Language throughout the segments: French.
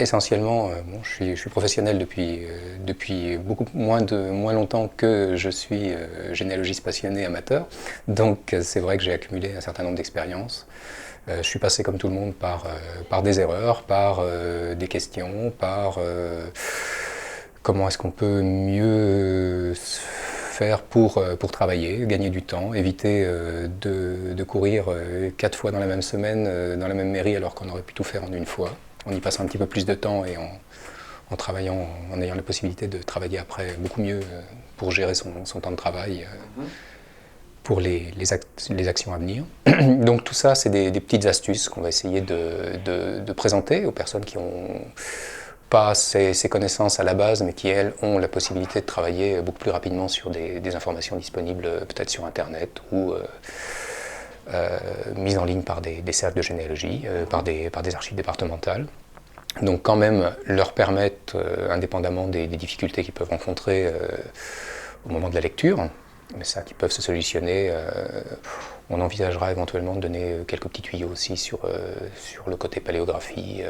Essentiellement, bon, je suis professionnel depuis moins longtemps que je suis généalogiste passionné amateur. Donc c'est vrai que j'ai accumulé un certain nombre d'expériences. Je suis passé comme tout le monde par des erreurs, par des questions, par comment est-ce qu'on peut mieux faire pour travailler, gagner du temps, éviter de courir 4 fois dans la même semaine, dans la même mairie alors qu'on aurait pu tout faire en une fois, en y passant un petit peu plus de temps et en travaillant, en ayant la possibilité de travailler après beaucoup mieux pour gérer son temps de travail pour les actions à venir. Donc tout ça, c'est des petites astuces qu'on va essayer de présenter aux personnes qui ont pas ces connaissances à la base, mais qui, elles, ont la possibilité de travailler beaucoup plus rapidement sur des informations disponibles peut-être sur Internet ou mises en ligne par des cercles de généalogie, par des archives départementales. Donc quand même leur permettre, indépendamment des difficultés qu'ils peuvent rencontrer au moment de la lecture, mais ça qui peuvent se solutionner, on envisagera éventuellement de donner quelques petits tuyaux aussi sur le côté paléographie,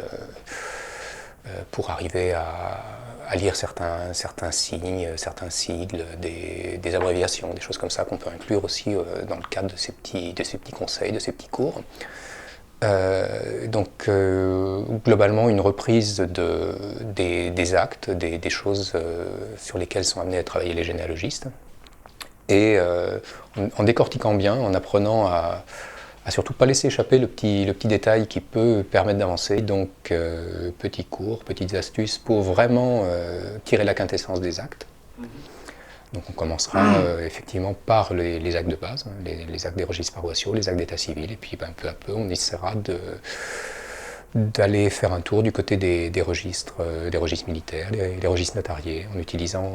pour arriver à lire certains signes, certains sigles, des abréviations, des choses comme ça qu'on peut inclure aussi dans le cadre de ces petits conseils, de ces petits cours. Donc globalement une reprise des actes, des choses sur lesquelles sont amenés à travailler les généalogistes, et en décortiquant bien, en apprenant à surtout pas laisser échapper le petit détail qui peut permettre d'avancer. Donc petits cours, petites astuces pour vraiment tirer la quintessence des actes. Donc on commencera effectivement par les actes de base, les actes des registres paroissiaux, les actes d'état civil, et puis peu à peu on essaiera d'aller faire un tour du côté des registres militaires, les registres notariés, en utilisant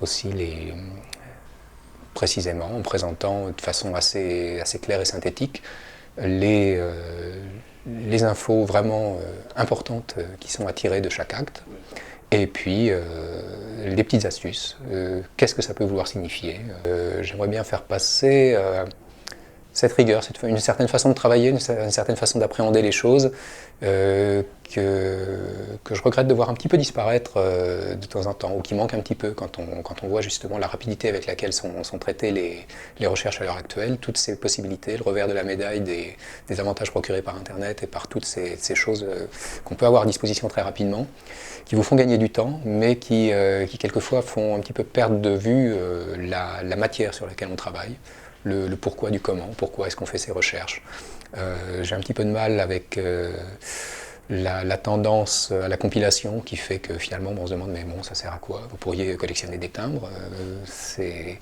aussi précisément, en présentant de façon assez claire et synthétique les infos vraiment importantes qui sont à tirer de chaque acte, et puis les petites astuces. Qu'est-ce que ça peut vouloir signifier? J'aimerais bien faire passer cette rigueur, une certaine façon de travailler, une certaine façon d'appréhender les choses, que je regrette de voir un petit peu disparaître de temps en temps, ou qui manque un petit peu quand on voit justement la rapidité avec laquelle sont traitées les recherches à l'heure actuelle, toutes ces possibilités, le revers de la médaille des avantages procurés par Internet et par toutes ces choses qu'on peut avoir à disposition très rapidement, qui vous font gagner du temps, mais qui quelquefois font un petit peu perdre de vue la matière sur laquelle on travaille. Le pourquoi du comment, pourquoi est-ce qu'on fait ces recherches. J'ai un petit peu de mal avec la tendance à la compilation qui fait que finalement on se demande mais bon, ça sert à quoi? Vous pourriez collectionner des timbres, c'est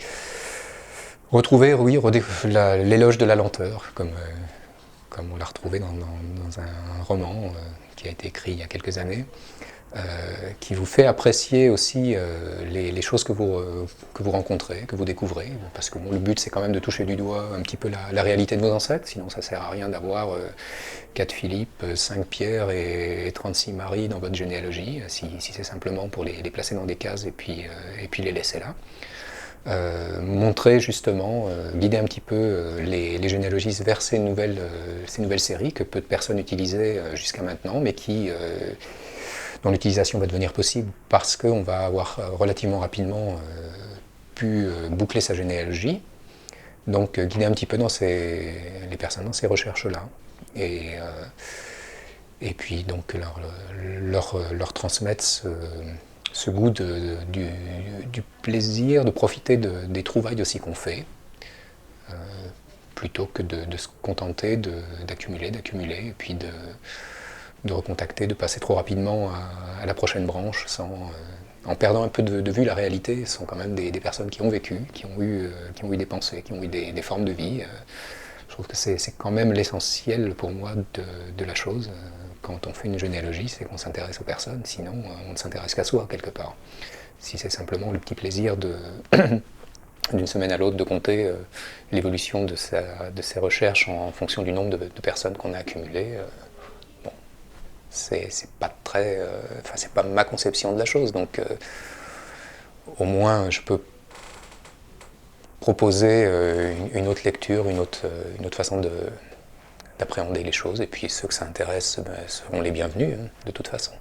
retrouver, oui, l'éloge de la lenteur, comme on l'a retrouvé dans un roman qui a été écrit il y a quelques années. Qui vous fait apprécier aussi les choses que vous rencontrez, que vous découvrez, parce que bon, le but c'est quand même de toucher du doigt un petit peu la réalité de vos ancêtres, sinon ça sert à rien d'avoir 4 Philippe, 5 Pierre et 36 Marie dans votre généalogie, si c'est simplement pour les placer dans des cases et puis les laisser là. Montrer justement, guider un petit peu les généalogistes vers ces nouvelles séries que peu de personnes utilisaient jusqu'à maintenant, mais dont l'utilisation va devenir possible parce qu'on va avoir relativement rapidement pu boucler sa généalogie. Donc guider un petit peu les personnes dans ces recherches-là. Et puis donc leur transmettre ce goût du plaisir de profiter des trouvailles aussi qu'on fait, plutôt que de se contenter d'accumuler, et puis de recontacter, de passer trop rapidement à la prochaine branche en perdant un peu de vue la réalité. Ce sont quand même des personnes qui ont vécu, qui ont eu des pensées, qui ont eu des formes de vie. Je trouve que c'est quand même l'essentiel pour moi de la chose. Quand on fait une généalogie, c'est qu'on s'intéresse aux personnes, sinon on ne s'intéresse qu'à soi quelque part. Si c'est simplement le petit plaisir d'une semaine à l'autre de compter l'évolution de ses recherches en fonction du nombre de personnes qu'on a accumulées, c'est pas très, enfin c'est pas ma conception de la chose, donc au moins je peux proposer une autre lecture, une autre façon d'appréhender les choses, et puis ceux que ça intéresse seront les bienvenus, hein, de toute façon.